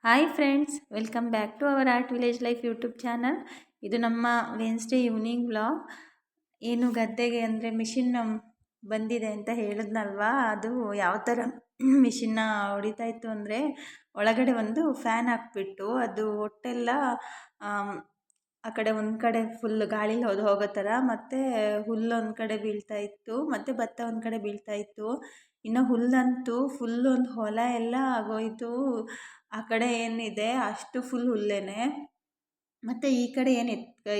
Hi friends, welcome back to our Art Village Life YouTube channel. ಇದು ನಮ್ಮ Wednesday evening vlog. ಏನು ಗದ್ದೆಗೆ ಅಂದರೆ ಮಿಷಿನ್ ಬಂದಿದೆ ಅಂತ ಹೇಳಿದ್ನಲ್ವಾ, ಅದು ಯಾವ ಥರ ಮಿಷಿನ್ನ ಹೊಡಿತಾ ಇತ್ತು ಅಂದರೆ, ಒಳಗಡೆ ಒಂದು ಫ್ಯಾನ್ ಹಾಕ್ಬಿಟ್ಟು ಅದು ಹೊಟ್ಟೆಲ್ಲ ಆ ಕಡೆ ಒಂದು ಕಡೆ ಫುಲ್ ಗಾಳಿಲಿ ಹೋಗೋ ಥರ, ಮತ್ತು ಹುಲ್ಲು ಒಂದು ಕಡೆ ಬೀಳ್ತಾ ಇತ್ತು, ಮತ್ತು ಭತ್ತ ಒಂದು ಕಡೆ ಬೀಳ್ತಾ ಇತ್ತು. ಇನ್ನು ಹುಲ್ಲಂತೂ ಫುಲ್ ಒಂದು ಹೊಲ ಎಲ್ಲ ಆಗೋಯಿತು. ಆ ಕಡೆ ಏನಿದೆ ಅಷ್ಟು ಫುಲ್ ಹುಲ್ಲೇನೆ, ಮತ್ತು ಈ ಕಡೆ ಏನು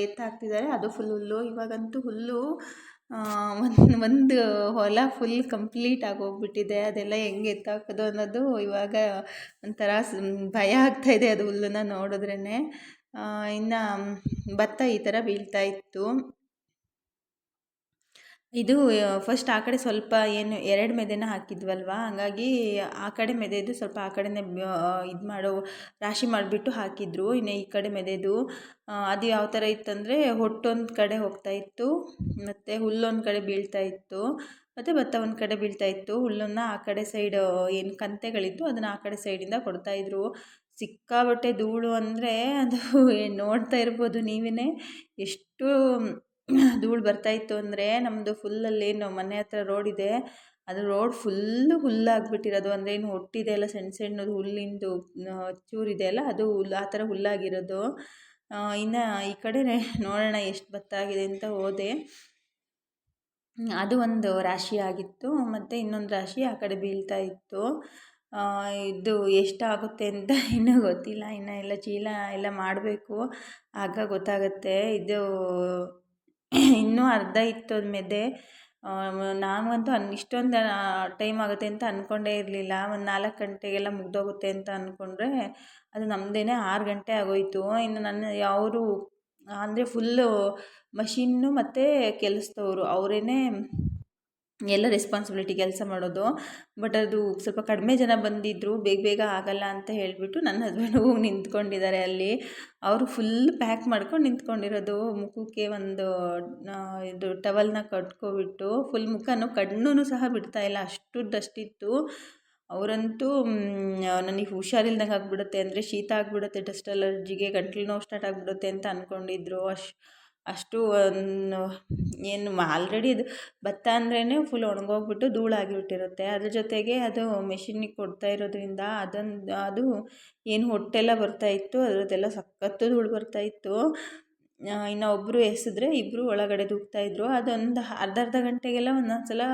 ಎತ್ತಾಕ್ತಿದ್ದಾರೆ ಅದು ಫುಲ್ ಹುಲ್ಲು. ಇವಾಗಂತೂ ಹುಲ್ಲು ಒಂದು ಹೊಲ ಫುಲ್ ಕಂಪ್ಲೀಟ್ ಆಗೋಗ್ಬಿಟ್ಟಿದೆ. ಅದೆಲ್ಲ ಹೆಂಗೆ ಎತ್ತಾಕೋದು ಅನ್ನೋದು ಇವಾಗ ಒಂಥರ ಭಯ ಆಗ್ತಾಯಿದೆ ಅದು ಹುಲ್ಲನ್ನ ನೋಡಿದ್ರೇ. ಇನ್ನು ಭತ್ತ ಈ ಥರ ಬೀಳ್ತಾ ಇತ್ತು. ಇದು ಫಸ್ಟ್ ಆ ಕಡೆ ಸ್ವಲ್ಪ ಏನು 2 ಮೆದೆನ ಹಾಕಿದ್ವಲ್ವ, ಹಂಗಾಗಿ ಆ ಕಡೆ ಮೆದೆದು ಸ್ವಲ್ಪ ಆ ಕಡೆನೇ ಇದು ಮಾಡೋ ರಾಶಿ ಮಾಡಿಬಿಟ್ಟು ಹಾಕಿದ್ರು. ಇನ್ನು ಈ ಕಡೆ ಮೆದೆದು ಅದು ಯಾವ ಥರ ಇತ್ತಂದರೆ, ಹೊಟ್ಟೊಂದು ಕಡೆ ಹೋಗ್ತಾ ಇತ್ತು, ಮತ್ತು ಹುಲ್ಲೊಂದು ಕಡೆ ಬೀಳ್ತಾ ಇತ್ತು, ಮತ್ತು ಭತ್ತ ಒಂದು ಕಡೆ ಬೀಳ್ತಾ ಇತ್ತು. ಹುಲ್ಲನ್ನು ಆ ಕಡೆ ಸೈಡ್ ಏನು ಕಂತೆಗಳಿತ್ತು ಅದನ್ನು ಆ ಕಡೆ ಸೈಡಿಂದ ಕೊಡ್ತಾಯಿದ್ರು. ಸಿಕ್ಕಾಬಟ್ಟೆ ಧೂಳು ಅಂದರೆ ಅದು ನೋಡ್ತಾ ಇರ್ಬೋದು ನೀವೇ, ಎಷ್ಟು ಧೂಳು ಬರ್ತಾಯಿತ್ತು ಅಂದರೆ. ನಮ್ಮದು ಫುಲ್ಲಲ್ಲೇನು ಮನೆ ಹತ್ರ ರೋಡ್ ಇದೆ, ಅದು ರೋಡ್ ಫುಲ್ಲು ಹುಲ್ಲಾಗ್ಬಿಟ್ಟಿರೋದು. ಅಂದರೆ ಏನು ಹೊಟ್ಟಿದೆ ಎಲ್ಲ ಸಣ್ಣ ಸಣ್ಣದು ಹುಲ್ಲಿಂದು ಚೂರಿದೆ ಅಲ್ಲ, ಅದು ಹುಲ್ಲು ಆ ಥರ ಹುಲ್ಲಾಗಿರೋದು. ಇನ್ನು ಈ ಕಡೆ ನೋಡೋಣ ಎಷ್ಟು ಭತ್ತ ಆಗಿದೆ ಅಂತ ಹೋದೆ. ಅದು ಒಂದು ರಾಶಿ ಆಗಿತ್ತು, ಮತ್ತು ಇನ್ನೊಂದು ರಾಶಿ ಆ ಕಡೆ ಬೀಳ್ತಾ ಇತ್ತು. ಇದು ಎಷ್ಟಾಗುತ್ತೆ ಅಂತ ಇನ್ನೂ ಗೊತ್ತಿಲ್ಲ. ಇನ್ನು ಎಲ್ಲ ಚೀಲ ಎಲ್ಲ ಮಾಡಬೇಕು, ಆಗ ಗೊತ್ತಾಗುತ್ತೆ. ಇದು ಇನ್ನೂ ಅರ್ಧ ಇತ್ತು ಅದು ಮೆದೆ. ನಾವಂತೂ ಇಷ್ಟೊಂದು ಟೈಮ್ ಆಗುತ್ತೆ ಅಂತ ಅಂದ್ಕೊಂಡೇ ಇರಲಿಲ್ಲ. ಒಂದು 4 ಗಂಟೆಗೆಲ್ಲ ಮುಗ್ದೋಗುತ್ತೆ ಅಂತ ಅಂದ್ಕೊಂಡ್ರೆ, ಅದು ನಮ್ಮದೇನೆ 6 ಗಂಟೆ ಆಗೋಯಿತು. ಇನ್ನು ಅವರು ಅಂದರೆ ಫುಲ್ಲು ಮಷಿನ್ನು ಮತ್ತು ಕೆಲಸದವರು ಅವರೇನೆ ಎಲ್ಲ ರೆಸ್ಪಾನ್ಸಿಬಿಲಿಟಿ ಕೆಲಸ ಮಾಡೋದು. ಬಟ್ ಅದು ಸ್ವಲ್ಪ ಕಡಿಮೆ ಜನ ಬಂದಿದ್ದರು, ಬೇಗ ಬೇಗ ಆಗಲ್ಲ ಅಂತ ಹೇಳಿಬಿಟ್ಟು ನನ್ನ ಹಸ್ಬೆಂಡ್ ಹೋಗಿ ನಿಂತ್ಕೊಂಡಿದ್ದಾರೆ ಅಲ್ಲಿ. ಅವರು ಫುಲ್ ಪ್ಯಾಕ್ ಮಾಡ್ಕೊಂಡು ನಿಂತ್ಕೊಂಡಿರೋದು. ಮುಖಕ್ಕೆ ಒಂದು ಇದು ಟವಲ್ನ ಕಟ್ಕೊಬಿಟ್ಟು ಫುಲ್ ಮುಖನೂ ಕಣ್ಣೂ ಸಹ ಬಿಡ್ತಾಯಿಲ್ಲ, ಅಷ್ಟು ಡಸ್ಟ್ ಇತ್ತು. ಅವರಂತೂ ನನಗೆ ಹುಷಾರಿಲ್ದಂಗೆ ಆಗಿಬಿಡುತ್ತೆ, ಅಂದರೆ ಶೀತ ಆಗಿಬಿಡುತ್ತೆ, ಡಸ್ಟ್ ಅಲರ್ಜಿಗೆ ಗಂಟ್ಲು ನೋವು ಸ್ಟಾರ್ಟ್ ಆಗಿಬಿಡುತ್ತೆ ಅಂತ ಅಂದ್ಕೊಂಡಿದ್ರು. ಅಷ್ಟು ಏನು ಆಲ್ರೆಡಿ ಅದು ಭತ್ತ ಅಂದ್ರೇ ಫುಲ್ ಒಣಗೋಗ್ಬಿಟ್ಟು ಧೂಳಾಗಿಬಿಟ್ಟಿರುತ್ತೆ. ಅದ್ರ ಜೊತೆಗೆ ಅದು ಮೆಷಿನಿಗೆ ಕೊಡ್ತಾ ಇರೋದ್ರಿಂದ ಅದು ಏನು ಹೊಟ್ಟೆಲ್ಲ ಬರ್ತಾಯಿತ್ತು, ಅದರದ್ದೆಲ್ಲ ಸಖತ್ತು ಧೂಳು ಬರ್ತಾಯಿತ್ತು. ಇನ್ನು ಒಬ್ಬರು ಎಸೆದ್ರೆ ಇಬ್ಬರು ಒಳಗಡೆ ಧೂಗ್ತಾಯಿದ್ರು. ಅದೊಂದು ಅರ್ಧ ಗಂಟೆಗೆಲ್ಲ ಒಂದೊಂದು ಸಲ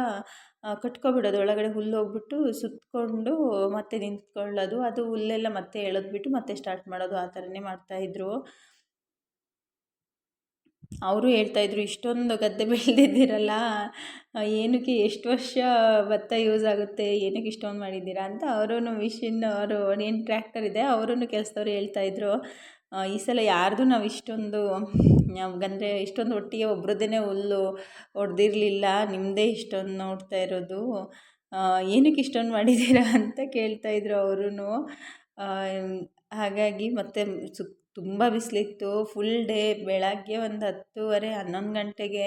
ಕಟ್ಕೊಬಿಡೋದು, ಒಳಗಡೆ ಹುಲ್ಲು ಹೋಗ್ಬಿಟ್ಟು ಸುತ್ತಕೊಂಡು ಮತ್ತೆ ನಿಂತ್ಕೊಳ್ಳೋದು. ಅದು ಹುಲ್ಲೆಲ್ಲ ಮತ್ತೆ ಎಳೆದ್ಬಿಟ್ಟು ಮತ್ತೆ ಸ್ಟಾರ್ಟ್ ಮಾಡೋದು, ಆ ಥರನೇ ಮಾಡ್ತಾಯಿದ್ರು. ಅವರು ಹೇಳ್ತಾಯಿದ್ರು, ಇಷ್ಟೊಂದು ಗದ್ದೆ ಬೆಳೆದಿದ್ದೀರಲ್ಲ, ಏನಕ್ಕೆ ಎಷ್ಟು ವರ್ಷ ಭತ್ತ ಯೂಸ್ ಆಗುತ್ತೆ, ಏನಕ್ಕೆ ಇಷ್ಟೊಂದು ಮಾಡಿದ್ದೀರಾ ಅಂತ. ಅವರು ಮಿಷಿನ್ ಅವರು ಏನು ಟ್ರ್ಯಾಕ್ಟರ್ ಇದೆ ಅವರೂ ಕೆಲಸದವ್ರು ಹೇಳ್ತಾಯಿದ್ರು, ಈ ಸಲ ಯಾರ್ದು ನಾವು ಇಷ್ಟೊಂದು ಅಂದರೆ ಇಷ್ಟೊಂದು ಒಟ್ಟಿಗೆ ಒಬ್ರದ್ದೇ ಹುಲ್ಲು ಹೊಡೆದಿರಲಿಲ್ಲ, ನಿಮ್ಮದೇ ಇಷ್ಟೊಂದು ನೋಡ್ತಾ ಇರೋದು, ಏನಕ್ಕೆ ಇಷ್ಟೊಂದು ಮಾಡಿದ್ದೀರಾ ಅಂತ ಕೇಳ್ತಾಯಿದ್ರು ಅವರೂ. ಹಾಗಾಗಿ ಮತ್ತೆ ತುಂಬ ಬಿಸಿಲಿತ್ತು. ಫುಲ್ ಡೇ ಬೆಳಗ್ಗೆ ಒಂದು 10:30 11 ಗಂಟೆಗೆ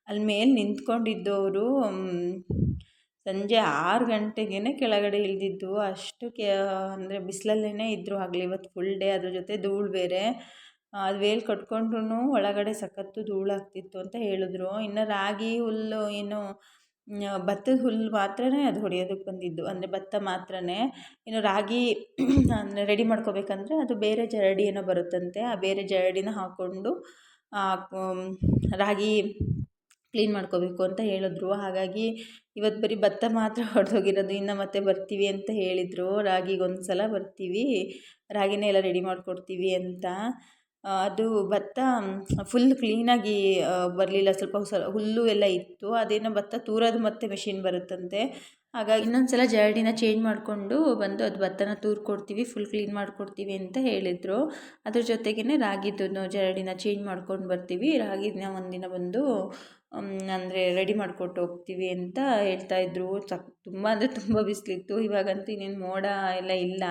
ಅಲ್ಲಿ ಮೇಲೆ ನಿಂತ್ಕೊಂಡಿದ್ದು ಅವರು. ಸಂಜೆ 6 ಗಂಟೆಗೇ ಕೆಳಗಡೆ ಇಳಿದಿದ್ದು. ಅಷ್ಟು ಅಂದರೆ ಬಿಸಿಲಲ್ಲೇ ಇದ್ದರು ಆಗಲಿ ಇವತ್ತು ಫುಲ್ ಡೇ. ಅದ್ರ ಜೊತೆ ಧೂಳು ಬೇರೆ, ಅದು ವೇಲ್ ಕಟ್ಕೊಂಡ್ರೂ ಒಳಗಡೆ ಸಖತ್ತು ಧೂಳಾಗ್ತಿತ್ತು ಅಂತ ಹೇಳಿದ್ರು. ಇನ್ನು ರಾಗಿ ಹುಲ್ಲು ಏನು ಭತ್ತದ ಹುಲ್ಲು ಮಾತ್ರನೇ ಅದು ಹೊಡೆಯೋದಕ್ಕೆ ಬಂದಿದ್ದು, ಅಂದರೆ ಭತ್ತ ಮಾತ್ರನೇ. ಇನ್ನು ರಾಗಿ ಅಂದರೆ ರೆಡಿ ಮಾಡ್ಕೋಬೇಕಂದ್ರೆ ಅದು ಬೇರೆ ಜರಡಿ ಏನೋ ಬರುತ್ತಂತೆ, ಆ ಬೇರೆ ಜರಡಿನ ಹಾಕ್ಕೊಂಡು ರಾಗಿ ಕ್ಲೀನ್ ಮಾಡ್ಕೋಬೇಕು ಅಂತ ಹೇಳಿದ್ರು. ಹಾಗಾಗಿ ಇವತ್ತು ಬರೀ ಭತ್ತ ಮಾತ್ರ ಹೊಡೆದೋಗಿರೋದು, ಇನ್ನು ಮತ್ತೆ ಬರ್ತೀವಿ ಅಂತ ಹೇಳಿದರು. ರಾಗಿಗೊಂದು ಸಲ ಬರ್ತೀವಿ, ರಾಗಿನೇ ಎಲ್ಲ ರೆಡಿ ಮಾಡಿಕೊಡ್ತೀವಿ ಅಂತ. ಅದು ಭತ್ತ ಫುಲ್ ಕ್ಲೀನಾಗಿ ಬರಲಿಲ್ಲ, ಸ್ವಲ್ಪ ಹುಲ್ಲು ಎಲ್ಲ ಇತ್ತು. ಅದೇನೋ ಭತ್ತ ತೂರೋದು ಮತ್ತೆ ಮೆಷಿನ್ ಬರುತ್ತಂತೆ. ಹಾಗಾಗಿ ಇನ್ನೊಂದು ಸಲ ಜರಡಿನ ಚೇಂಜ್ ಮಾಡಿಕೊಂಡು ಬಂದು ಅದು ಭತ್ತನ ತೂರು ಕೊಡ್ತೀವಿ, ಫುಲ್ ಕ್ಲೀನ್ ಮಾಡಿಕೊಡ್ತೀವಿ ಅಂತ ಹೇಳಿದರು. ಅದ್ರ ಜೊತೆಗೇ ರಾಗಿದ್ದು ಜರಡಿನ ಚೇಂಜ್ ಮಾಡ್ಕೊಂಡು ಬರ್ತೀವಿ, ರಾಗಿನ ಒಂದಿನ ಬಂದು ಅಂದರೆ ರೆಡಿ ಮಾಡಿಕೊಟ್ಟು ಹೋಗ್ತೀವಿ ಅಂತ ಹೇಳ್ತಾಯಿದ್ರು. ತುಂಬ ಅಂದರೆ ತುಂಬ ಬಿಸಿಲಿತ್ತು. ಇವಾಗಂತೂ ಇನ್ನೇನು ಮೋಡ ಎಲ್ಲ ಇಲ್ಲ,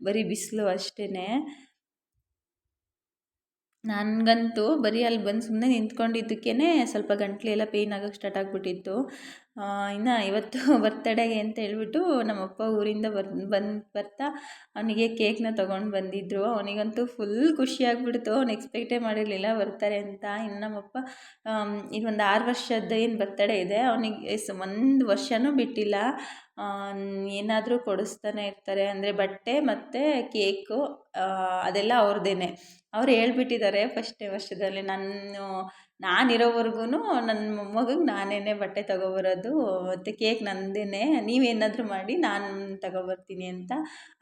ಬರೀ ಬಿಸಿಲು ಅಷ್ಟೇ. ನನಗಂತೂ ಬರೀ ಅಲ್ಲಿ ಬಂದು ಸುಮ್ಮನೆ ನಿಂತ್ಕೊಂಡಿದ್ದಕ್ಕೇ ಸ್ವಲ್ಪ ಗಂಟ್ಲೆಲ್ಲ ಪೇಯ್ನ್ ಆಗೋಕ್ಕೆ ಸ್ಟಾರ್ಟ್ ಆಗಿಬಿಟ್ಟಿತ್ತು. ಇನ್ನು ಇವತ್ತು ಬರ್ತಡೇಗೆ ಅಂತ ಹೇಳ್ಬಿಟ್ಟು ನಮ್ಮಪ್ಪ ಊರಿಂದ ಬರ್ತಾ ಅವನಿಗೆ ಕೇಕ್ನ ತೊಗೊಂಡು ಬಂದಿದ್ದರು. ಅವನಿಗಂತೂ ಫುಲ್ ಖುಷಿಯಾಗ್ಬಿಡ್ತು. ಅವ್ನು ಎಕ್ಸ್ಪೆಕ್ಟೇ ಮಾಡಿರಲಿಲ್ಲ ಬರ್ತಾರೆ ಅಂತ. ಇನ್ನು ನಮ್ಮಪ್ಪ ಈಗ ಒಂದು 6 ವರ್ಷದ ಏನು ಬರ್ತಡೇ ಇದೆ, ಅವನಿಗೆ 1 ವರ್ಷವೂ ಬಿಟ್ಟಿಲ್ಲ. ಏನಾದರೂ ಕೊಡಿಸ್ತಾನೆ ಇರ್ತಾರೆ. ಅಂದರೆ ಬಟ್ಟೆ ಮತ್ತು ಕೇಕು ಅದೆಲ್ಲ ಅವ್ರದ್ದೇ. ಅವ್ರು ಹೇಳ್ಬಿಟ್ಟಿದ್ದಾರೆ ಫಸ್ಟೇ ವರ್ಷದಲ್ಲಿ, ನಾನಿರೋವರೆಗೂ ನನ್ನ ಮೊಮ್ಮಗಂಗೆ ನಾನೇ ಬಟ್ಟೆ ತೊಗೊಬರೋದು ಮತ್ತು ಕೇಕ್ ನಂದೇ, ನೀವೇನಾದರೂ ಮಾಡಿ ನಾನು ತೊಗೊಬರ್ತೀನಿ ಅಂತ.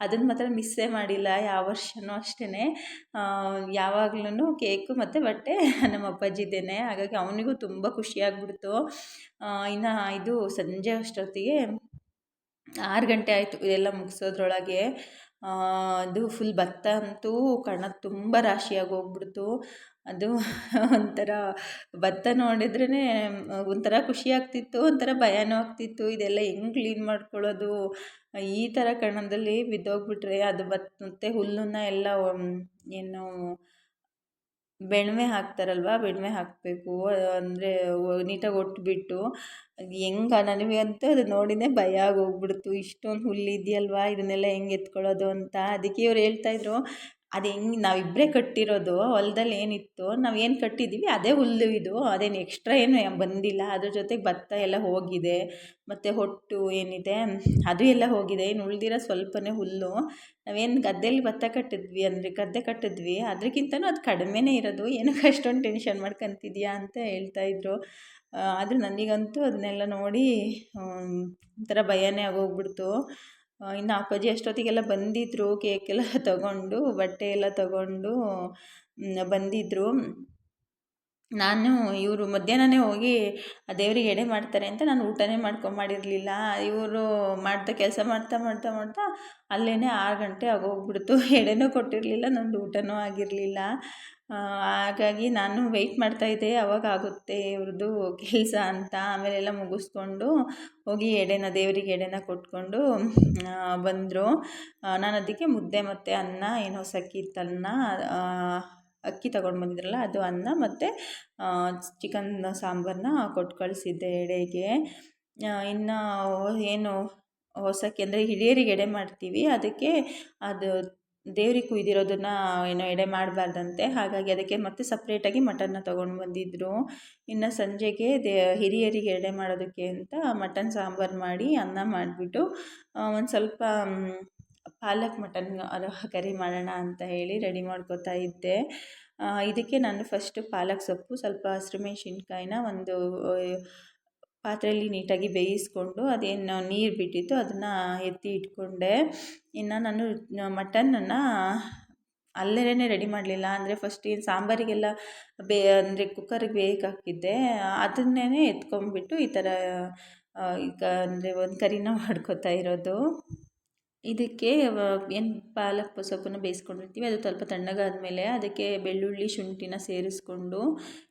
ಅದನ್ನು ಮಾತ್ರ ಮಿಸ್ಸೇ ಮಾಡಿಲ್ಲ ಯಾವ ವರ್ಷವೂ ಅಷ್ಟೇ. ಯಾವಾಗ್ಲೂ ಕೇಕು ಮತ್ತು ಬಟ್ಟೆ ನಮ್ಮ ಅಪ್ಪಾಜಿದೇನೆ. ಹಾಗಾಗಿ ಅವನಿಗೂ ತುಂಬ ಖುಷಿಯಾಗ್ಬಿಡ್ತು. ಇನ್ನು ಇದು ಸಂಜೆ ಅಷ್ಟೊತ್ತಿಗೆ 6 ಗಂಟೆ ಆಯಿತು ಇದೆಲ್ಲ ಮುಗಿಸೋದ್ರೊಳಗೆ. ಅದು ಫುಲ್ ಭತ್ತ ಅಂತೂ ಕಣದ ತುಂಬ ರಾಶಿಯಾಗಿ ಹೋಗ್ಬಿಡ್ತು. ಅದು ಒಂಥರ ಭತ್ತ ನೋಡಿದ್ರೇ ಒಂಥರ ಖುಷಿ ಆಗ್ತಿತ್ತು, ಒಂಥರ ಭಯನೂ ಆಗ್ತಿತ್ತು. ಇದೆಲ್ಲ ಹೆಂಗೆ ಕ್ಲೀನ್ ಮಾಡ್ಕೊಳ್ಳೋದು, ಈ ಥರ ಕಣದಲ್ಲಿ ಬಿದ್ದೋಗ್ಬಿಟ್ರೆ ಅದು ಮತ್ತು ಹುಲ್ಲನ್ನ ಎಲ್ಲ ಏನು ಬೆಣ್ಮೆ ಹಾಕ್ತಾರಲ್ವ, ಬೆಣ್ಮೆ ಹಾಕಬೇಕು. ಅಂದರೆ ನೀಟಾಗಿ ಒಟ್ಬಿಟ್ಟು ಹೆಂಗೆ ನನಗಂತೂ ಅದು ನೋಡಿನೇ ಭಯ ಆಗೋಗ್ಬಿಡ್ತು. ಇಷ್ಟೊಂದು ಹುಲ್ಲಿದೆಯಲ್ವಾ, ಇದನ್ನೆಲ್ಲ ಹೆಂಗೆ ಎತ್ಕೊಳ್ಳೋದು ಅಂತ. ಅದಕ್ಕೆ ಇವ್ರು ಹೇಳ್ತಾಯಿದ್ರು, ಅದು ಹೆಂಗೆ ನಾವಿಬ್ಬರೇ ಕಟ್ಟಿರೋದು, ಹೊಲ್ದಲ್ಲಿ ಏನಿತ್ತು ನಾವೇನು ಕಟ್ಟಿದ್ದೀವಿ ಅದೇ ಹುಲ್ಲು, ಇದು ಅದೇನು ಎಕ್ಸ್ಟ್ರಾ ಏನು ಬಂದಿಲ್ಲ. ಅದ್ರ ಜೊತೆಗೆ ಭತ್ತ ಎಲ್ಲ ಹೋಗಿದೆ ಮತ್ತು ಹೊಟ್ಟು ಏನಿದೆ ಅದು ಎಲ್ಲ ಹೋಗಿದೆ. ಇನ್ನು ಉಳಿದಿರೋ ಸ್ವಲ್ಪನೇ ಹುಲ್ಲು. ನಾವೇನು ಗದ್ದೆಯಲ್ಲಿ ಭತ್ತ ಕಟ್ಟಿದ್ವಿ, ಅಂದರೆ ಗದ್ದೆ ಕಟ್ಟಿದ್ವಿ, ಅದಕ್ಕಿಂತನೂ ಅದು ಕಡಿಮೆನೇ ಇರೋದು. ಏನಕ್ಕೆ ಅಷ್ಟೊಂದು ಟೆನ್ಷನ್ ಮಾಡ್ಕೊತಿದ್ಯಾ ಅಂತ ಹೇಳ್ತಾಯಿದ್ರು. ಆದರೆ ನನಗಂತೂ ಅದನ್ನೆಲ್ಲ ನೋಡಿ ಒಂಥರ ಭಯನೇ ಆಗೋಗ್ಬಿಡ್ತು. ಇನ್ನು ಅಪ್ಪಾಜಿ ಅಷ್ಟೊತ್ತಿಗೆಲ್ಲ ಬಂದಿದ್ದರು, ಕೇಕೆಲ್ಲ ತಗೊಂಡು, ಬಟ್ಟೆ ಎಲ್ಲ ತಗೊಂಡು ಬಂದಿದ್ದರು. ನಾನು ಇವರು ಮಧ್ಯಾಹ್ನನೇ ಹೋಗಿ ದೇವರಿಗೆ ಎಡೆ ಮಾಡ್ತಾರೆ ಅಂತ ನಾನು ಊಟನೇ ಮಾಡಿರಲಿಲ್ಲ. ಇವರು ಕೆಲಸ ಮಾಡ್ತಾ ಅಲ್ಲೇ 6 ಗಂಟೆ ಆಗೋಗ್ಬಿಡ್ತು. ಎಡೆನೂ ಕೊಟ್ಟಿರಲಿಲ್ಲ, ನಂದು ಊಟನೂ ಆಗಿರಲಿಲ್ಲ. ಹಾಗಾಗಿ ನಾನು ವೆಯ್ಟ್ ಮಾಡ್ತಾಯಿದ್ದೆ, ಯಾವಾಗ ಆಗುತ್ತೆ ಇವ್ರದ್ದು ಕೆಲಸ ಅಂತ. ಆಮೇಲೆಲ್ಲ ಮುಗಿಸ್ಕೊಂಡು ಹೋಗಿ ದೇವರಿಗೆ ಎಡೆನ ಕೊಟ್ಕೊಂಡು ಬಂದರು. ನಾನು ಅದಕ್ಕೆ ಮುದ್ದೆ ಮತ್ತು ಅನ್ನ, ಏನು ಹೊಸಕ್ಕಿತ್ತನ್ನ, ಅಕ್ಕಿ ತಗೊಂಡು ಬಂದಿದ್ರಲ್ಲ ಅದು, ಅನ್ನ ಮತ್ತು ಚಿಕನ್ ಸಾಂಬಾರನ್ನ ಕೊಟ್ಟು ಕಳಿಸಿದ್ದೆ ಎಡೆಗೆ. ಇನ್ನು ಏನು ಹೊಸಕ್ಕಿ ಅಂದರೆ ಹಿರಿಯರಿಗೆ ಎಡೆ ಮಾಡ್ತೀವಿ, ಅದಕ್ಕೆ ಅದು ದೇವ್ರಿಗೆ ಕುಯ್ದಿರೋದನ್ನು ಏನೋ ಎಡೆ ಮಾಡಬಾರ್ದಂತೆ. ಹಾಗಾಗಿ ಅದಕ್ಕೆ ಮತ್ತೆ ಸಪ್ರೇಟಾಗಿ ಮಟನ್ನ ತೊಗೊಂಡು ಬಂದಿದ್ದರು. ಇನ್ನು ಸಂಜೆಗೆ ಹಿರಿಯರಿಗೆ ಎಡೆ ಮಾಡೋದಕ್ಕೆ ಅಂತ ಮಟನ್ ಸಾಂಬಾರು ಮಾಡಿ, ಅನ್ನ ಮಾಡಿಬಿಟ್ಟು ಒಂದು ಸ್ವಲ್ಪ ಪಾಲಕ್ ಮಟನ್ ಕರಿ ಮಾಡೋಣ ಅಂತ ಹೇಳಿ ರೆಡಿ ಮಾಡ್ಕೋತಾ ಇದ್ದೆ. ಇದಕ್ಕೆ ನಾನು ಫಸ್ಟು ಪಾಲಕ್ ಸೊಪ್ಪು, ಸ್ವಲ್ಪ ಹಸಿರುಮೆಣ್ಸಿನ್ಕಾಯಿನ ಒಂದು ಪಾತ್ರೆಯಲ್ಲಿ ನೀಟಾಗಿ ಬೇಯಿಸ್ಕೊಂಡು, ಅದೇನು ನೀರು ಬಿಟ್ಟಿತ್ತು ಅದನ್ನು ಎತ್ತಿ ಇಟ್ಕೊಂಡೆ. ಇನ್ನು ನಾನು ಮಟನನ್ನು ಅಲ್ಲೇನೇ ರೆಡಿ ಮಾಡಲಿಲ್ಲ. ಅಂದರೆ ಫಸ್ಟ್ ಏನು ಸಾಂಬಾರಿಗೆಲ್ಲ ಅಂದರೆ ಕುಕ್ಕರಿಗೆ ಬೇಯಕ್ಕೆ ಹಾಕಿದ್ದೆ, ಅದನ್ನೇ ಎತ್ಕೊಂಡ್ಬಿಟ್ಟು ಈ ಥರ ಈಗ ಅಂದರೆ ಒಂದು ಕರಿನ ಮಾಡ್ಕೋತಾ ಇರೋದು. ಇದಕ್ಕೆ ಏನು ಪಾಲಕ್ ಸೊಪ್ಪನ್ನು ಬೇಯಿಸ್ಕೊಂಡಿರ್ತೀವಿ, ಅದು ಸ್ವಲ್ಪ ತಣ್ಣಗಾದ್ಮೇಲೆ ಅದಕ್ಕೆ ಬೆಳ್ಳುಳ್ಳಿ ಶುಂಠಿನ ಸೇರಿಸ್ಕೊಂಡು,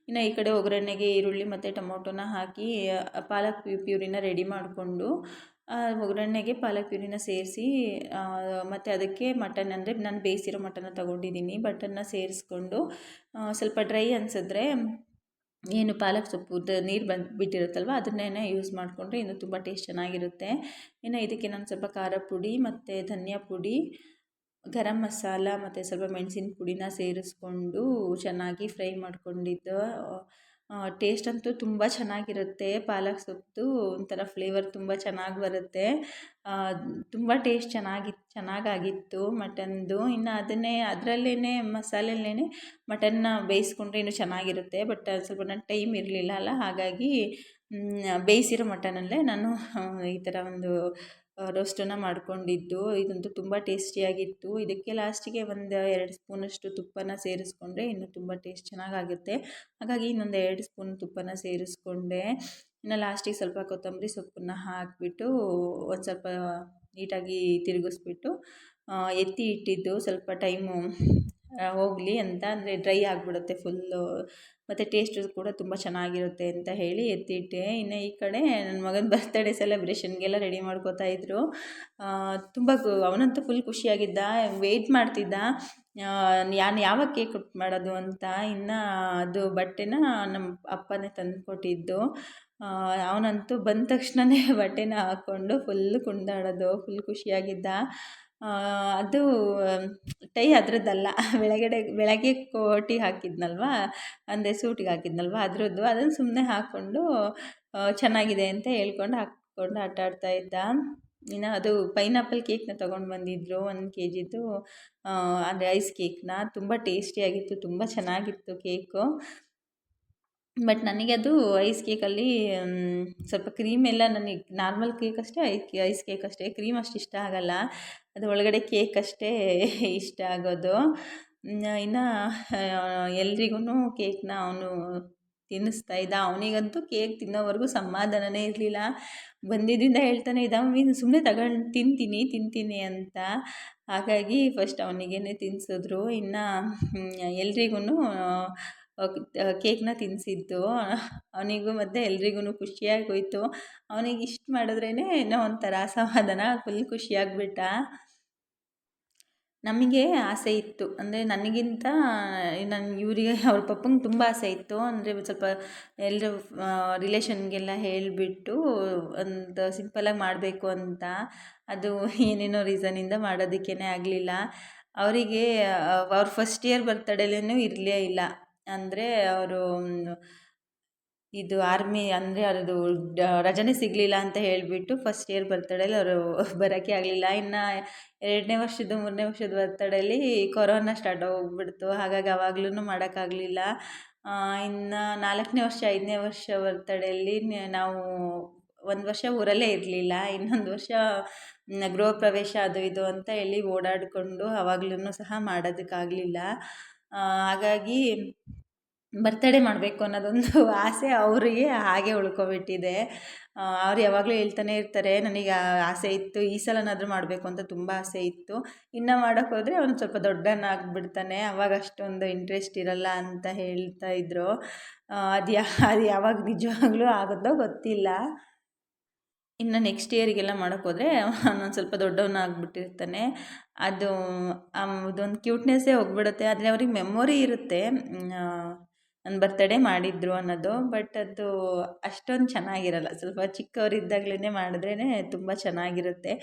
ಇನ್ನು ಈ ಕಡೆ ಒಗ್ಗರಣೆಗೆ ಈರುಳ್ಳಿ ಮತ್ತು ಟೊಮೊಟೊನ ಹಾಕಿ ಪಾಲಕ್ ಪ್ಯೂರಿನ ರೆಡಿ ಮಾಡಿಕೊಂಡು, ಒಗ್ಗರಣೆಗೆ ಪಾಲಕ್ ಪ್ಯೂರಿನ ಸೇರಿಸಿ ಮತ್ತು ಅದಕ್ಕೆ ಮಟನ್, ಅಂದರೆ ನಾನು ಬೇಯಿಸಿರೋ ಮಟನ್ನ ತೊಗೊಂಡಿದ್ದೀನಿ, ಬಟನ್ನ ಸೇರಿಸ್ಕೊಂಡು ಸ್ವಲ್ಪ ಡ್ರೈ ಅನಿಸಿದ್ರೆ ಏನು ಪಾಲಕ್ ಸೊಪ್ಪು ನೀರು ಬಿಟ್ಟಿರುತ್ತಲ್ವ ಅದನ್ನೇ ಯೂಸ್ ಮಾಡಿಕೊಂಡ್ರೆ ಇನ್ನೂ ತುಂಬ ಟೇಸ್ಟ್ ಚೆನ್ನಾಗಿರುತ್ತೆ. ಇನ್ನು ಇದಕ್ಕೆ ನಾನು ಸ್ವಲ್ಪ ಖಾರ ಪುಡಿ ಮತ್ತು ಧನಿಯಾ ಪುಡಿ, ಗರಂ ಮಸಾಲ ಮತ್ತು ಸ್ವಲ್ಪ ಮೆಣಸಿನ ಪುಡಿನ ಸೇರಿಸ್ಕೊಂಡು ಚೆನ್ನಾಗಿ ಫ್ರೈ ಮಾಡ್ಕೊಂಡಿದ್ದು. ಟೇಸ್ಟ್ ಅಂತೂ ತುಂಬ ಚೆನ್ನಾಗಿರುತ್ತೆ. ಪಾಲಕ್ ಸೊಪ್ಪು ಒಂಥರ ಫ್ಲೇವರ್ ತುಂಬ ಚೆನ್ನಾಗಿ ಬರುತ್ತೆ. ತುಂಬ ಟೇಸ್ಟ್ ಚೆನ್ನಾಗಾಗಿತ್ತು ಮಟನ್ದು. ಇನ್ನು ಅದರಲ್ಲೇ ಮಸಾಲೆಯಲ್ಲೇ ಮಟನ್ನ ಬೇಯಿಸ್ಕೊಂಡ್ರೆ ಇನ್ನೂ ಚೆನ್ನಾಗಿರುತ್ತೆ. ಬಟ್ ಸ್ವಲ್ಪ ನನ್ನ ಟೈಮ್ ಇರಲಿಲ್ಲ ಅಲ್ಲ, ಹಾಗಾಗಿ ಬೇಯಿಸಿರೋ ಮಟನಲ್ಲೇ ನಾನು ಈ ಥರ ಒಂದು ರೋಸ್ಟನ್ನು ಮಾಡ್ಕೊಂಡಿದ್ದು. ಇದಂತೂ ತುಂಬ ಟೇಸ್ಟಿಯಾಗಿತ್ತು. ಇದಕ್ಕೆ ಲಾಸ್ಟಿಗೆ ಒಂದು 2 ಸ್ಪೂನಷ್ಟು ತುಪ್ಪನ ಸೇರಿಸ್ಕೊಂಡ್ರೆ ಇನ್ನೂ ತುಂಬ ಟೇಸ್ಟ್ ಚೆನ್ನಾಗಾಗುತ್ತೆ. ಹಾಗಾಗಿ ಇನ್ನೊಂದು 2 ಸ್ಪೂನ್ ತುಪ್ಪನ ಸೇರಿಸ್ಕೊಂಡೆ. ಇನ್ನು ಲಾಸ್ಟಿಗೆ ಸ್ವಲ್ಪ ಕೊತ್ತಂಬರಿ ಸೊಪ್ಪನ್ನು ಹಾಕಿಬಿಟ್ಟು ಒಂದು ಸ್ವಲ್ಪ ನೀಟಾಗಿ ತಿರುಗಿಸ್ಬಿಟ್ಟು ಎತ್ತಿ ಇಟ್ಟಿದ್ದು ಸ್ವಲ್ಪ ಟೈಮು ಹೋಗಲಿ ಅಂತ, ಅಂದರೆ ಡ್ರೈ ಆಗಿಬಿಡುತ್ತೆ ಫುಲ್ಲು, ಮತ್ತು ಟೇಸ್ಟು ಕೂಡ ತುಂಬ ಚೆನ್ನಾಗಿರುತ್ತೆ ಅಂತ ಹೇಳಿ ಎತ್ತಿಟ್ಟೆ. ಇನ್ನು ಈ ಕಡೆ ನನ್ನ ಮಗನ ಬರ್ತ್ಡೇ ಸೆಲೆಬ್ರೇಷನ್ಗೆಲ್ಲ ರೆಡಿ ಮಾಡ್ಕೋತಾ ಇದ್ದರು. ತುಂಬ ಅವನಂತೂ ಫುಲ್ ಖುಷಿಯಾಗಿದ್ದ, ವೆಯ್ಟ್ ಮಾಡ್ತಿದ್ದ ನಾನು ಯಾವಾಗ ಕೇಕ್ ಕಟ್ ಮಾಡೋದು ಅಂತ. ಇನ್ನು ಅದು ಬಟ್ಟೆನ ನಮ್ಮ ಅಪ್ಪನೇ ತಂದು ಕೊಟ್ಟಿದ್ದು. ಅವನಂತೂ ಬಂದ ತಕ್ಷಣವೇ ಬಟ್ಟೆನ ಹಾಕ್ಕೊಂಡು ಫುಲ್ಲು ಕುಣಿದಾಡೋದು, ಫುಲ್ ಖುಷಿಯಾಗಿದ್ದ. ಅದು ಟೈ ಅದರದ್ದಲ್ಲ, ಬೆಳಗ್ಗೆ ಕೋಟಿಗೆ ಹಾಕಿದ್ನಲ್ವ, ಅಂದರೆ ಸೂಟಿಗೆ ಹಾಕಿದ್ನಲ್ವ ಅದರದ್ದು. ಅದನ್ನು ಸುಮ್ಮನೆ ಹಾಕ್ಕೊಂಡು ಚೆನ್ನಾಗಿದೆ ಅಂತ ಹೇಳ್ಕೊಂಡು ಹಾಕ್ಕೊಂಡು ಆಟ ಆಡ್ತಾ ಇದ್ದ. ಇನ್ನು ಅದು ಪೈನಾಪಲ್ ಕೇಕ್ನ ತೊಗೊಂಡು ಬಂದಿದ್ದರು, 1 kgದು. ಅಂದರೆ ಐಸ್ ಕೇಕ್ನ. ತುಂಬ ಟೇಸ್ಟಿಯಾಗಿತ್ತು, ತುಂಬ ಚೆನ್ನಾಗಿತ್ತು ಕೇಕು. ಬಟ್ ನನಗೆ ಅದು ಐಸ್ ಕೇಕಲ್ಲಿ ಸ್ವಲ್ಪ ಕ್ರೀಮ್ ಎಲ್ಲ, ನನಗೆ ನಾರ್ಮಲ್ ಕೇಕ್ ಅಷ್ಟೇ, ಐಸ್ ಕೇಕ್ ಅಷ್ಟೇ, ಕ್ರೀಮ್ ಅಷ್ಟು ಇಷ್ಟ ಆಗಲ್ಲ. ಅದು ಒಳಗಡೆ ಕೇಕ್ ಅಷ್ಟೇ ಇಷ್ಟ ಆಗೋದು. ಇನ್ನು ಎಲ್ರಿಗೂ ಕೇಕ್ನ ಅವನು ತಿನ್ನಿಸ್ತಾ ಇದ್ದ. ಅವನಿಗಂತೂ ಕೇಕ್ ತಿನ್ನೋವರೆಗೂ ಸಮಾಧಾನನೇ ಇರಲಿಲ್ಲ. ಬಂದಿದ್ದರಿಂದ ಹೇಳ್ತಾನೆ ಇದ್ದ, ಮಮ್ಮಿ ಸುಮ್ಮನೆ ತಗೊಂಡು ತಿಂತೀನಿ ಅಂತ. ಹಾಗಾಗಿ ಫಸ್ಟ್ ಅವನಿಗೇ ತಿನ್ನಿಸಿದ್ರು. ಇನ್ನು ಎಲ್ರಿಗೂ ಕೇಕ್ನ ತಿನ್ನಿಸಿದ್ದು. ಅವನಿಗೂ ಮತ್ತು ಎಲ್ರಿಗೂ ಖುಷಿಯಾಗೋಯ್ತು. ಅವನಿಗೆ ಇಷ್ಟ ಮಾಡಿದ್ರೇ ಏನೋ ಒಂಥರ ಸಮಾಧಾನ, ಫುಲ್ ಖುಷಿಯಾಗ್ಬಿಟ್ಟ. ನಮಗೆ ಆಸೆ ಇತ್ತು, ಅಂದರೆ ನನಗಿಂತ ಇವರಿಗೆ ಅವ್ರ ಪಪ್ಪಂಗೆ ತುಂಬ ಆಸೆ ಇತ್ತು. ಅಂದರೆ ಸ್ವಲ್ಪ ಎಲ್ಲರೂ ರಿಲೇಷನ್ಗೆಲ್ಲ ಹೇಳಿಬಿಟ್ಟು ಒಂದು ಸಿಂಪಲಾಗಿ ಮಾಡಬೇಕು ಅಂತ. ಅದು ಏನೇನೋ ರೀಸನಿಂದ ಮಾಡೋದಕ್ಕೇ ಆಗಲಿಲ್ಲ. ಅವರಿಗೆ ಅವ್ರ ಫಸ್ಟ್ ಇಯರ್ ಬರ್ತಡೇಲೇನೂ ಇರಲೇ ಇಲ್ಲ. ಅಂದರೆ ಅವರು ಇದು ಆರ್ಮಿ, ಅಂದರೆ ಅದು ರಜನೇ ಸಿಗಲಿಲ್ಲ ಅಂತ ಹೇಳಿಬಿಟ್ಟು ಫಸ್ಟ್ ಇಯರ್ ಬರ್ತಡೇಲಿ ಅವರು ಬರೋಕ್ಕೆ ಆಗಲಿಲ್ಲ. ಇನ್ನು 2ನೇ ವರ್ಷದ್ದು 3ನೇ ವರ್ಷದ ಬರ್ತಡೇಲಿ ಕೊರೋನಾ ಸ್ಟಾರ್ಟ್ ಆಗೋಗ್ಬಿಡ್ತು. ಹಾಗಾಗಿ ಆವಾಗ್ಲೂ ಮಾಡೋಕ್ಕಾಗಲಿಲ್ಲ. ಇನ್ನು 4ನೇ ವರ್ಷ 5ನೇ ವರ್ಷ ಬರ್ತಡೇಲಿ ನಾವು 1 ವರ್ಷ ಊರಲ್ಲೇ ಇರಲಿಲ್ಲ. ಇನ್ನೊಂದು ವರ್ಷ ಗೃಹ ಪ್ರವೇಶ ಅದು ಇದು ಅಂತ ಹೇಳಿ ಓಡಾಡಿಕೊಂಡು ಆವಾಗ್ಲೂ ಸಹ ಮಾಡೋದಕ್ಕಾಗಲಿಲ್ಲ. ಹಾಗಾಗಿ ಬರ್ತಡೇ ಮಾಡಬೇಕು ಅನ್ನೋದೊಂದು ಆಸೆ ಅವರಿಗೆ ಹಾಗೆ ಉಳ್ಕೊಬಿಟ್ಟಿದೆ. ಅವ್ರು ಯಾವಾಗಲೂ ಹೇಳ್ತಾನೆ ಇರ್ತಾರೆ, ನನಗೆ ಆಸೆ ಇತ್ತು, ಈ ಸಲನಾದರೂ ಮಾಡಬೇಕು ಅಂತ ತುಂಬ ಆಸೆ ಇತ್ತು. ಇನ್ನು ಮಾಡೋಕ್ಕೆ ಹೋದರೆ ಅವನು ಸ್ವಲ್ಪ ದೊಡ್ಡವನಾಗ್ಬಿಡ್ತಾನೆ, ಅವಾಗ ಅಷ್ಟೊಂದು ಇಂಟ್ರೆಸ್ಟ್ ಇರಲ್ಲ ಅಂತ ಹೇಳ್ತಾ ಇದ್ದರು. ಅದು ಯಾವಾಗ ನಿಜವಾಗ್ಲೂ ಆಗುತ್ತೋ ಗೊತ್ತಿಲ್ಲ. ಇನ್ನು ನೆಕ್ಸ್ಟ್ ಇಯರಿಗೆಲ್ಲ ಮಾಡೋಕ್ಕೋದ್ರೆ ಅವನೊಂದು ಸ್ವಲ್ಪ ದೊಡ್ಡವನಾಗ್ಬಿಟ್ಟಿರ್ತಾನೆ. ಅದು ಅದೊಂದು ಕ್ಯೂಟ್ನೆಸ್ಸೇ ಹೋಗ್ಬಿಡುತ್ತೆ. ಆದರೆ ಅವ್ರಿಗೆ ಮೆಮೊರಿ ಇರುತ್ತೆ ನನ್ನ ಬರ್ತಡೇ ಮಾಡಿದ್ರು ಅನ್ನೋದು. ಬಟ್ ಅದು ಅಷ್ಟೊಂದು ಚೆನ್ನಾಗಿರಲ್ಲ. ಸ್ವಲ್ಪ ಚಿಕ್ಕವರಿದ್ದಾಗಲೇ ಮಾಡಿದ್ರೇ ತುಂಬ ಚೆನ್ನಾಗಿರುತ್ತೆ.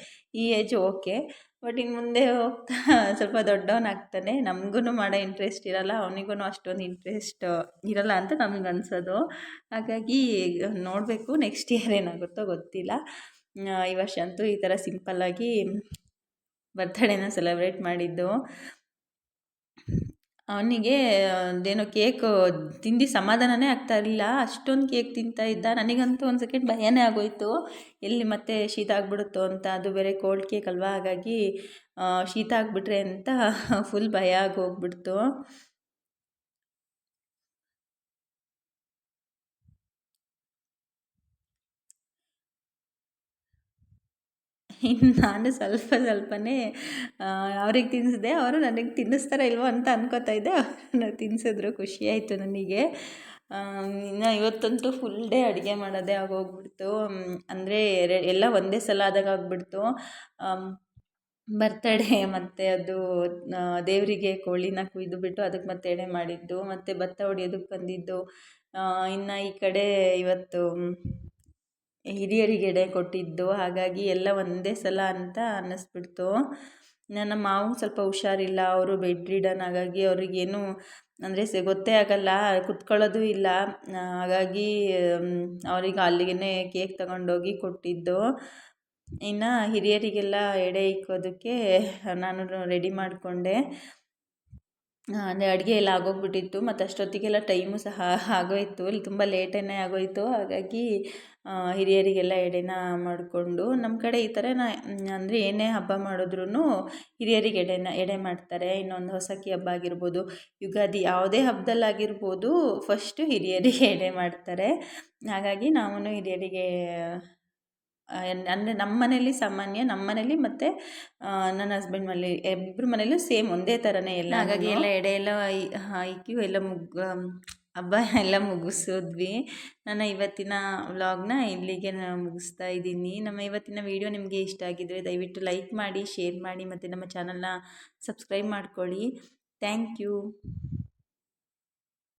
ಈ ಏಜ್ ಓಕೆ, ಬಟ್ ಇನ್ನು ಮುಂದೆ ಹೋಗ್ತಾ ಸ್ವಲ್ಪ ದೊಡ್ಡವನಾಗ್ತಾನೆ, ನಮಗೂ ಮಾಡೋ ಇಂಟ್ರೆಸ್ಟ್ ಇರಲ್ಲ, ಅವನಿಗೂ ಅಷ್ಟೊಂದು ಇಂಟ್ರೆಸ್ಟ್ ಇರಲ್ಲ ಅಂತ ನಮ್ಗೆ ಅನ್ಸೋದು. ಹಾಗಾಗಿ ನೋಡಬೇಕು ನೆಕ್ಸ್ಟ್ ಇಯರ್ ಏನಾಗುತ್ತೋ ಗೊತ್ತಿಲ್ಲ. ಈ ವರ್ಷ ಅಂತೂ ಈ ಥರ ಸಿಂಪಲ್ಲಾಗಿ ಬರ್ತಡೇನ ಸೆಲೆಬ್ರೇಟ್ ಮಾಡಿದ್ದು. ಅವನಿಗೆ ಅದೇನೋ ಕೇಕು ತಿಂದು ಸಮಾಧಾನನೇ ಆಗ್ತಾ ಇರಲಿಲ್ಲ, ಅಷ್ಟೊಂದು ಕೇಕ್ ತಿಂತಾ ಇದ್ದ. ನನಗಂತೂ ಒಂದು ಸೆಕೆಂಡ್ ಭಯನೇ ಆಗೋಯಿತು, ಎಲ್ಲಿ ಮತ್ತೆ ಶೀತ ಆಗಿಬಿಡುತ್ತೋ ಅಂತ. ಅದು ಬೇರೆ ಕೋಲ್ಡ್ ಕೇಕ್ ಅಲ್ವಾ, ಹಾಗಾಗಿ ಶೀತ ಆಗಿಬಿಟ್ರೆ ಅಂತ ಫುಲ್ ಭಯ ಆಗೋಗ್ಬಿಡ್ತು. ಇನ್ನು ನಾನು ಸ್ವಲ್ಪನೇ ಅವ್ರಿಗೆ ತಿನ್ನಿಸ್ದೆ. ಅವರು ನನಗೆ ತಿನ್ನಿಸ್ತಾರೋ ಇಲ್ವೋ ಅಂತ ಅನ್ಕೋತಾ ಇದ್ದೆ. ಅವರು ತಿನ್ನಿಸಿದ್ರು, ಖುಷಿಯಾಯಿತು ನನಗೆ. ಇನ್ನು ಇವತ್ತಂತೂ ಫುಲ್ ಡೇ ಅಡುಗೆ ಮಾಡೋದೇ ಆಗೋಗ್ಬಿಡ್ತು. ಅಂದರೆ ಎಲ್ಲ ಒಂದೇ ಸಲ ಆದಾಗ ಆಗಿಬಿಡ್ತು. ಬರ್ತಡೇ ಮತ್ತು ಅದು ದೇವರಿಗೆ ಕೋಳಿನ ಕುಯ್ದುಬಿಟ್ಟು ಅದಕ್ಕೆ ಮತ್ತೆ ಎಡೆ ಮಾಡಿದ್ದು, ಮತ್ತು ಭತ್ತ ಹೊಡಿಯೋದಕ್ಕೆ ಬಂದಿದ್ದು. ಇನ್ನು ಈ ಕಡೆ ಇವತ್ತು ಹಿರಿಯರಿಗೆ ಎಡೆ ಕೊಟ್ಟಿದ್ದು. ಹಾಗಾಗಿ ಎಲ್ಲ ಒಂದೇ ಸಲ ಅಂತ ಅನ್ನಿಸ್ಬಿಡ್ತು. ನನ್ನ ಮಾವಂಗೆ ಸ್ವಲ್ಪ ಹುಷಾರಿಲ್ಲ, ಅವರು ಬೆಡ್ ರಿಡನ್. ಹಾಗಾಗಿ ಅವ್ರಿಗೇನು ಅಂದರೆ ಗೊತ್ತೇ ಆಗಲ್ಲ, ಕುತ್ಕೊಳ್ಳೋದು ಇಲ್ಲ. ಹಾಗಾಗಿ ಅವ್ರಿಗೆ ಅಲ್ಲಿಗೆ ಕೇಕ್ ತಗೊಂಡೋಗಿ ಕೊಟ್ಟಿದ್ದು. ಇನ್ನು ಹಿರಿಯರಿಗೆಲ್ಲ ಎಡೆ ಇಕ್ಕೋದಕ್ಕೆ ನಾನು ರೆಡಿ ಮಾಡಿಕೊಂಡೆ. ಅಂದರೆ ಅಡುಗೆ ಎಲ್ಲ ಆಗೋಗ್ಬಿಟ್ಟಿತ್ತು, ಮತ್ತು ಅಷ್ಟೊತ್ತಿಗೆಲ್ಲ ಟೈಮು ಸಹ ಆಗೋಯಿತು, ಇಲ್ಲಿ ತುಂಬ ಲೇಟೇ ಆಗೋಯಿತು. ಹಾಗಾಗಿ ಹಿರಿಯರಿಗೆಲ್ಲ ಎಡೆನ ಮಾಡಿಕೊಂಡು, ನಮ್ಮ ಕಡೆ ಈ ಥರ ಅಂದರೆ ಏನೇ ಹಬ್ಬ ಮಾಡಿದ್ರೂ ಹಿರಿಯರಿಗೆ ಎಡೆ ಮಾಡ್ತಾರೆ. ಇನ್ನೊಂದು ಹೊಸಕಿ ಹಬ್ಬ ಆಗಿರ್ಬೋದು, ಯುಗಾದಿ, ಯಾವುದೇ ಹಬ್ಬದಲ್ಲಾಗಿರ್ಬೋದು ಫಸ್ಟು ಹಿರಿಯರಿಗೆ ಎಡೆ ಮಾಡ್ತಾರೆ. ಹಾಗಾಗಿ ನಾವು ಹಿರಿಯರಿಗೆ ಅಂದರೆ ನಮ್ಮ ಮನೇಲಿ ಸಾಮಾನ್ಯ, ನಮ್ಮ ಮನೇಲಿ ಮತ್ತು ನನ್ನ ಹಸ್ಬೆಂಡ್ ಮನೇಲಿ ಇಬ್ಬರ ಮನೇಲೂ ಸೇಮ್ ಒಂದೇ ಥರನೇ ಎಲ್ಲ. ಹಾಗಾಗಿ ಎಲ್ಲ ಎಡೆ ಎಲ್ಲ ಇಕ್ಕಿ ಎಲ್ಲ ಹಬ್ಬ ಎಲ್ಲ ಮುಗಿಸಿದ್ವಿ. ನನ್ನ ಇವತ್ತಿನ ವ್ಲಾಗ್ನ ಇಲ್ಲಿಗೆ ನಾನು ಮುಗಿಸ್ತಾ ಇದ್ದೀನಿ. ನಮ್ಮ ಇವತ್ತಿನ ವಿಡಿಯೋ ನಿಮಗೆ ಇಷ್ಟ ಆಗಿದ್ದರೆ ದಯವಿಟ್ಟು ಲೈಕ್ ಮಾಡಿ, ಶೇರ್ ಮಾಡಿ, ಮತ್ತು ನಮ್ಮ ಚಾನಲ್ನ ಸಬ್ಸ್ಕ್ರೈಬ್ ಮಾಡ್ಕೊಳ್ಳಿ. Thank you.